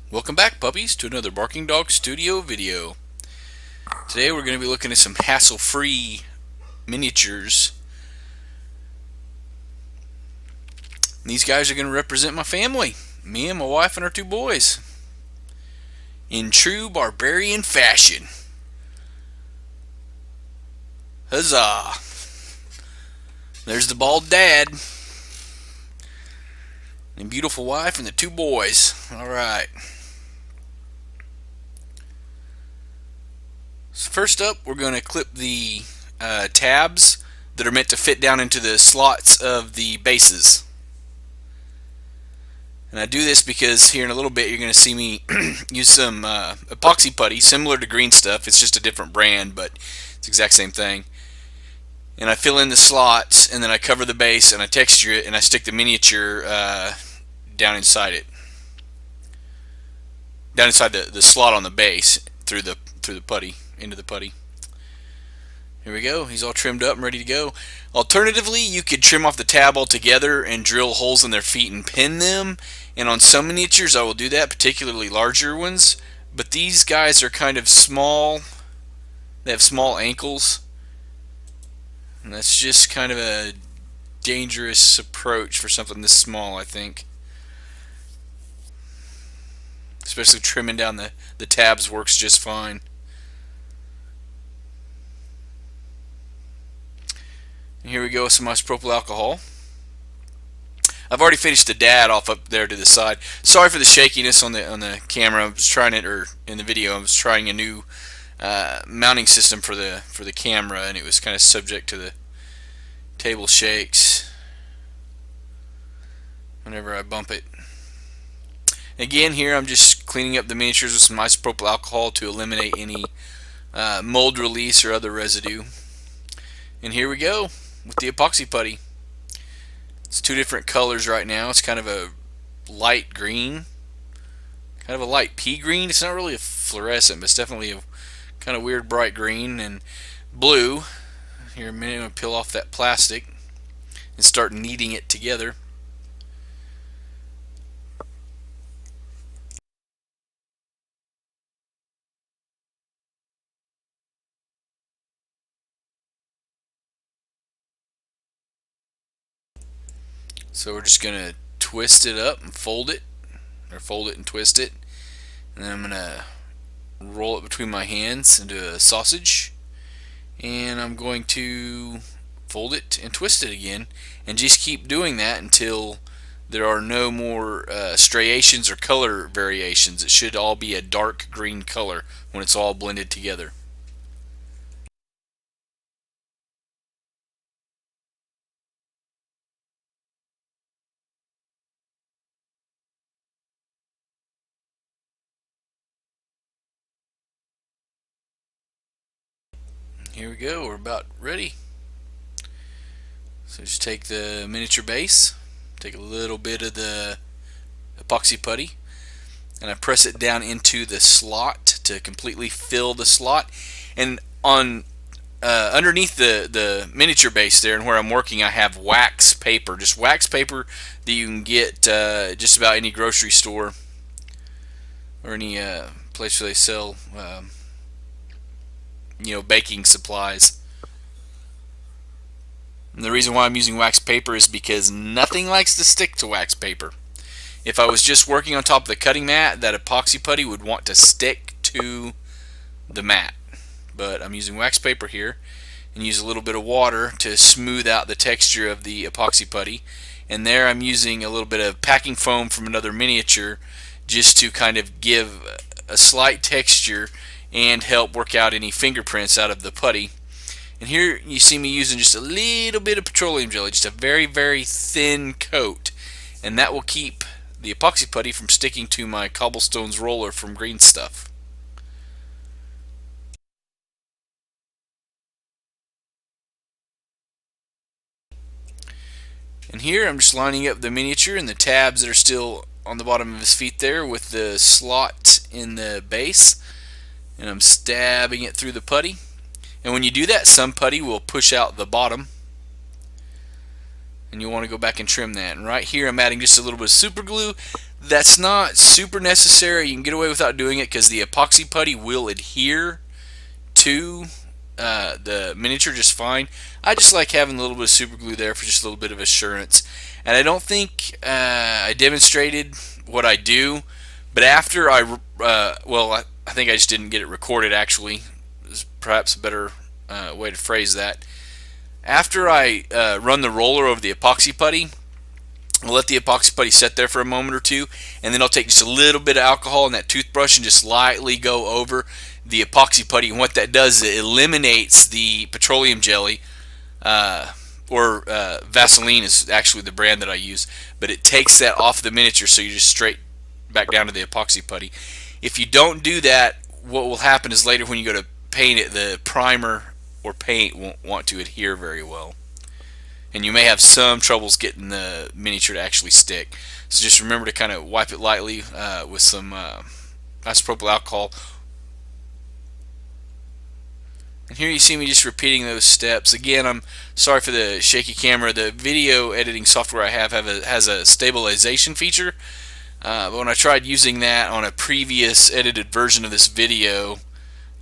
Welcome back, puppies, to another Barking Dog Studio video. Today we're going to be looking at some hassle-free miniatures. These guys are going to represent my family, me and my wife and our two boys, in true barbarian fashion. Huzzah! There's the bald dad, and beautiful wife, and the two boys. Alright. So first up, we're going to clip the tabs that are meant to fit down into the slots of the bases. And I do this because here in a little bit you're going to see me use some epoxy putty similar to Green Stuff. It's just a different brand, but it's the exact same thing. And I fill in the slots, and then I cover the base, and I texture it, and I stick the miniature down inside it, down inside the slot on the base through the putty, into the putty. Here we go. He's all trimmed up and ready to go. Alternatively, you could trim off the tab altogether and drill holes in their feet and pin them. And on some miniatures I will do that, particularly larger ones. But these guys are kind of small. They have small ankles. And that's just kind of a dangerous approach for something this small, I think. Especially trimming down the tabs works just fine. And here we go with some isopropyl alcohol. I've already finished the dad off up there to the side. Sorry for the shakiness on the camera. I was trying it, or in the video, I was trying a new mounting system for the camera, and it was kind of subject to the table shakes whenever I bump it. Again, here I'm just cleaning up the miniatures with some isopropyl alcohol to eliminate any mold release or other residue. And here we go with the epoxy putty. It's two different colors right now. It's kind of a light green, kind of a light pea green. It's not really a fluorescent, but it's definitely a kind of weird bright green, and blue. Here in a minute, I'm going to peel off that plastic and start kneading it together. So we're just going to twist it up and fold it, or fold it and twist it, and then I'm going to roll it between my hands into a sausage, and I'm going to fold it and twist it again, and just keep doing that until there are no more striations or color variations. It should all be a dark green color when it's all blended together. Here we go, we're about ready. So just take the miniature base, take a little bit of the epoxy putty, and I press it down into the slot to completely fill the slot. And on underneath the miniature base there, and where I'm working, I have wax paper, just wax paper that you can get just about any grocery store or any place where they sell baking supplies. And the reason why I'm using wax paper is because nothing likes to stick to wax paper. If I was just working on top of the cutting mat, that epoxy putty would want to stick to the mat. But I'm using wax paper here, and use a little bit of water to smooth out the texture of the epoxy putty. And there I'm using a little bit of packing foam from another miniature just to kind of give a slight texture and help work out any fingerprints out of the putty. And here you see me using just a little bit of petroleum jelly, just a very, very thin coat, and that will keep the epoxy putty from sticking to my cobblestones roller from Green Stuff. And here I'm just lining up the miniature and the tabs that are still on the bottom of his feet there with the slot in the base, and I'm stabbing it through the putty. And when you do that, some putty will push out the bottom, and you'll want to go back and trim that. And right here I'm adding just a little bit of super glue. That's not super necessary. You can get away without doing it because the epoxy putty will adhere to the miniature just fine. I just like having a little bit of super glue there for just a little bit of assurance. And I don't think I demonstrated what I do, but after I think I just didn't get it recorded actually. Is perhaps a better way to phrase that. After I run the roller over the epoxy putty, I'll let the epoxy putty set there for a moment or two, and then I'll take just a little bit of alcohol in that toothbrush and just lightly go over the epoxy putty. And what that does is it eliminates the petroleum jelly, or Vaseline is actually the brand that I use, but it takes that off the miniature so you just straight back down to the epoxy putty. If you don't do that, what will happen is later when you go to paint it, the primer or paint won't want to adhere very well, and you may have some troubles getting the miniature to actually stick. So just remember to kind of wipe it lightly with some isopropyl alcohol. And here you see me just repeating those steps. Again, I'm sorry for the shaky camera. The video editing software I have has a stabilization feature, but when I tried using that on a previous edited version of this video,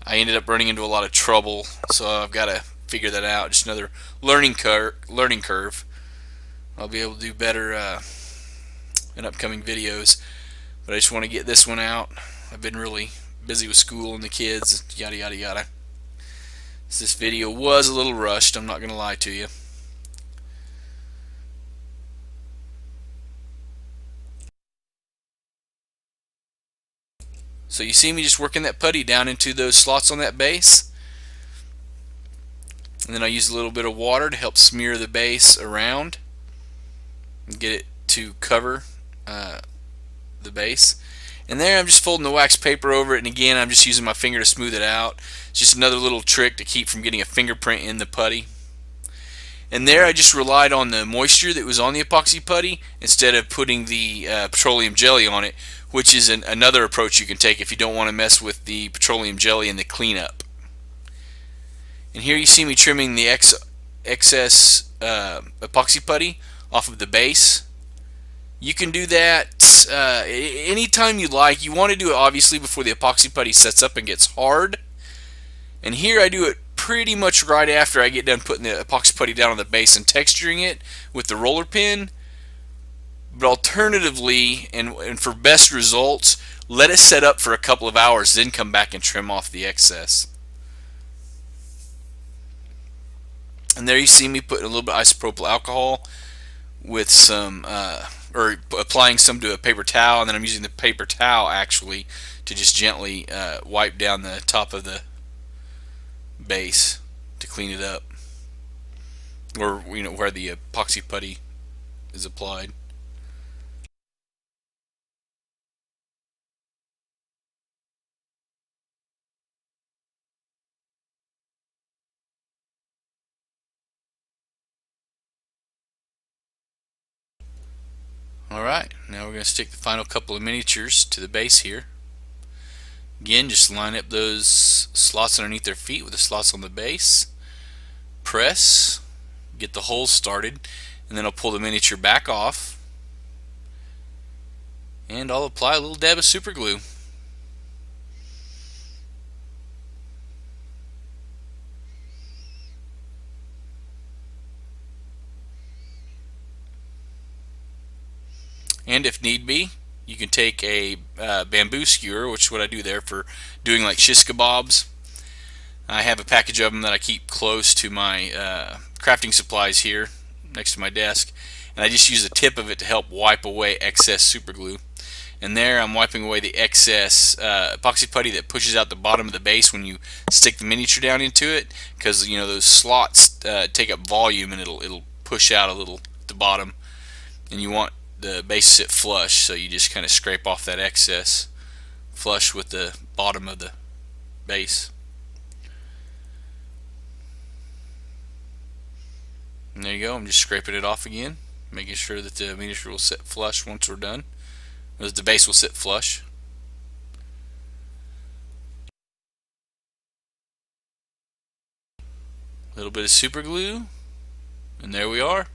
I ended up running into a lot of trouble. So I've got to figure that out. Just another learning curve. I'll be able to do better in upcoming videos, but I just want to get this one out. I've been really busy with school and the kids, yada yada yada. So this video was a little rushed, I'm not going to lie to you. So you see me just working that putty down into those slots on that base, and then I use a little bit of water to help smear the base around and get it to cover the base. And there I'm just folding the wax paper over it, and again I'm just using my finger to smooth it out. It's just another little trick to keep from getting a fingerprint in the putty. And there I just relied on the moisture that was on the epoxy putty instead of putting the petroleum jelly on it, which is another approach you can take if you don't want to mess with the petroleum jelly and the cleanup. And here you see me trimming the excess epoxy putty off of the base. You can do that anytime you like. You want to do it obviously before the epoxy putty sets up and gets hard. And here I do it pretty much right after I get done putting the epoxy putty down on the base and texturing it with the roller pin. But alternatively, and for best results, let it set up for a couple of hours, then come back and trim off the excess. And there you see me putting a little bit of isopropyl alcohol with some, or applying some to a paper towel, and then I'm using the paper towel actually to just gently wipe down the top of the base to clean it up, or where the epoxy putty is applied. Alright, now we're going to stick the final couple of miniatures to the base here. Again, just line up those slots underneath their feet with the slots on the base. Press, get the holes started, and then I'll pull the miniature back off, and I'll apply a little dab of super glue. And if need be, you can take a bamboo skewer, which is what I do there for doing like shish kebabs. I have a package of them that I keep close to my crafting supplies here next to my desk, and I just use the tip of it to help wipe away excess super glue. And there I'm wiping away the excess epoxy putty that pushes out the bottom of the base when you stick the miniature down into it, because those slots take up volume and it'll push out a little at the bottom, and you want the base sit flush, so you just kind of scrape off that excess flush with the bottom of the base. And there you go, I'm just scraping it off again, making sure that the miniature will sit flush once we're done, or the base will sit flush. A little bit of super glue, and there we are.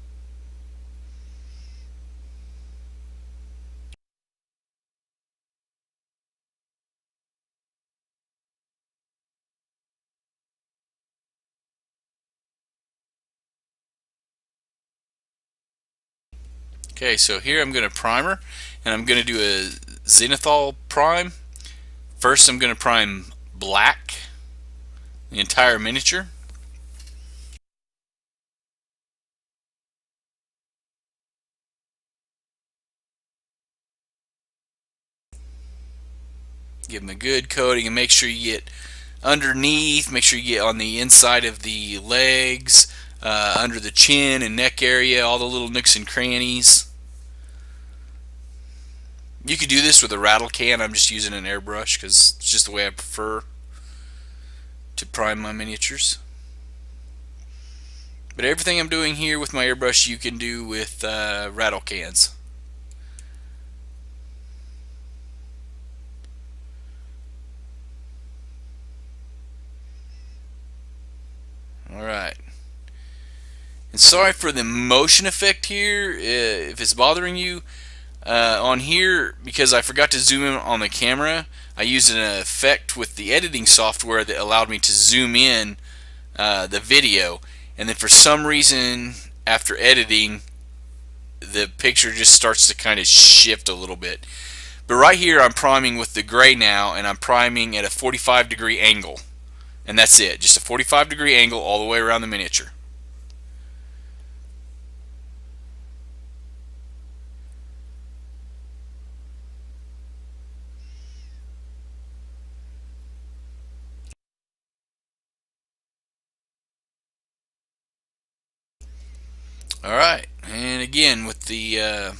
Okay, so here I'm going to primer, and I'm going to do a zenithal prime. First I'm going to prime black, the entire miniature. Give them a good coating and make sure you get underneath, make sure you get on the inside of the legs, under the chin and neck area, all the little nooks and crannies. You could do this with a rattle can. I'm just using an airbrush because it's just the way I prefer to prime my miniatures. But everything I'm doing here with my airbrush you can do with rattle cans. Alright. And sorry for the motion effect here, if it's bothering you. On here, because I forgot to zoom in on the camera, I used an effect with the editing software that allowed me to zoom in the video, and then for some reason after editing the picture just starts to kind of shift a little bit. But right here I'm priming with the gray now, and I'm priming at a 45-degree angle, and that's it, just a 45-degree angle all the way around the miniature. Alright, and again with the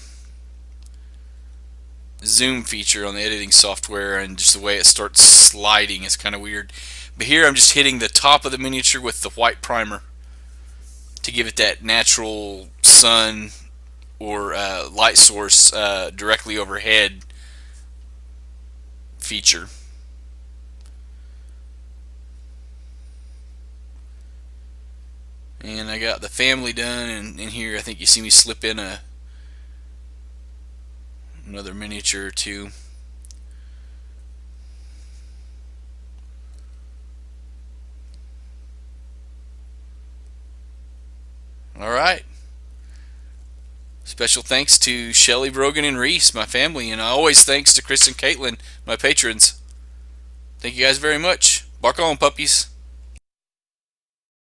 zoom feature on the editing software and just the way it starts sliding is kind of weird. But here I'm just hitting the top of the miniature with the white primer to give it that natural sun or light source directly overhead feature. And I got the family done, and in here I think you see me slip in another miniature or two. Alright. Special thanks to Shelly, Brogan, and Reese, my family, and always thanks to Chris and Caitlin, my patrons. Thank you guys very much. Bark on, puppies.